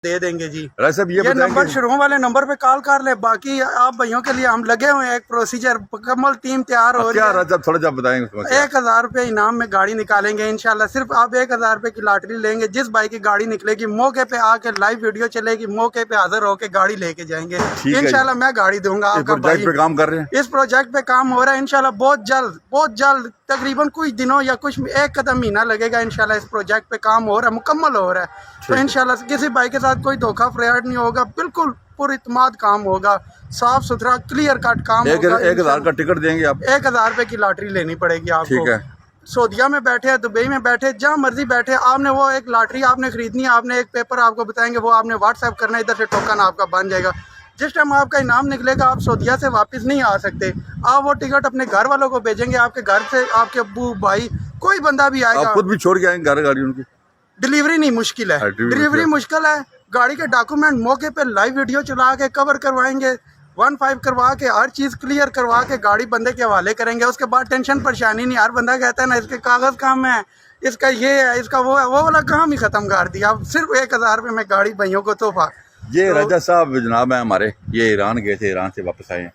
दे देंगे जी। साहब ये नंबर शुरू वाले नंबर पे कॉल कर ले। बाकी आप भाइयों के लिए हम लगे हुए हैं, एक प्रोसीजर मुकम्मल टीम तैयार हो रही है। थोड़ा सा बताएंगे। 1000 रुपये इनाम में गाड़ी निकालेंगे इंशाल्लाह। सिर्फ आप 1000 रुपये की लॉटरी लेंगे, जिस भाई की गाड़ी निकलेगी मौके पे आके लाइव वीडियो चलेगी, मौके पे हाजिर होके गाड़ी लेके जाएंगे इंशाल्लाह। मैं गाड़ी दूंगा आपका। प्रोजेक्ट पे काम कर रहे हैं, इस प्रोजेक्ट पे काम हो रहा है इंशाल्लाह। बहुत जल्द तकरीबन कुछ दिनों या कुछ एक कदम महीना लगेगा इंशाल्लाह। इस प्रोजेक्ट पे काम हो रहा है, मुकम्मल हो रहा है। तो इंशाल्लाह किसी भाई के साथ कोई धोखा फ्रॉड नहीं होगा, बिल्कुल पुरइत्माद काम होगा, साफ सुथरा क्लियर कट काम होगा। 1000 का टिकट देंगे आप। 1000 रुपये की लॉटरी लेनी पड़ेगी आपको। ठीक है। सऊदीया में बैठे, दुबई में बैठे, जहाँ मर्जी बैठे, आपने वो एक लॉटरी आपने खरीदनी है। आपने एक पेपर आपको बताएंगे, वो आपने व्हाट्सएप करना है, इधर से टोकन आपका बन जाएगा। जिस टाइम आपका इनाम निकलेगा आप सऊदीया से वापस नहीं आ सकते। आप वो टिकट अपने घर वालों को भेजेंगे, आपके घर से आपके अब्बू भाई कोई बंदा भी आएगा। आप खुद भी छोड़ के आएंगे घर गाड़ी उनकी? डिलीवरी नहीं, मुश्किल है। डिलीवरी मुश्किल है। गाड़ी के डॉक्यूमेंट मौके पे लाइव वीडियो चला के कवर करवाएंगे, 1.5 करवा के हर चीज़ क्लियर करवा के गाड़ी बंदे के हवाले करेंगे। उसके बाद टेंशन परेशानी नहीं। हर बंदा कहता है ना इसके कागज़ काम है, इसका ये है, इसका वो है, वो वाला काम ही ख़त्म कर दिया। अब सिर्फ 1000 रुपये में गाड़ी भाइयों को तोहफा। ये राजा साहब जनाब हैं हमारे, ये ईरान गए थे, ईरान से वापस आए हैं।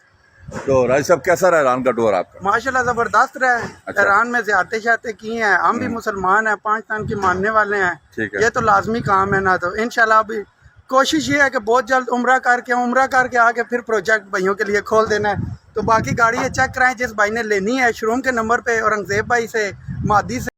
तो राजा साहब कैसा रहा ईरान का टूर आपका? माशाल्लाह ज़बरदस्त रहा है। अच्छा। ईरान में ज़ियारतें शारतें की हैं। हम भी मुसलमान हैं, 5 तान की मानने वाले हैं। ठीक है। ये तो लाजमी काम है ना। तो इंशाल्लाह अभी कोशिश ये है कि बहुत जल्द उम्रा करके आके फिर प्रोजेक्ट भाइयों के लिए खोल देना है। तो बाकी गाड़ी ये चेक कराएं जिस भाई ने लेनी है। शोरूम के नंबर पे औरंगजेब भाई से, मादी से।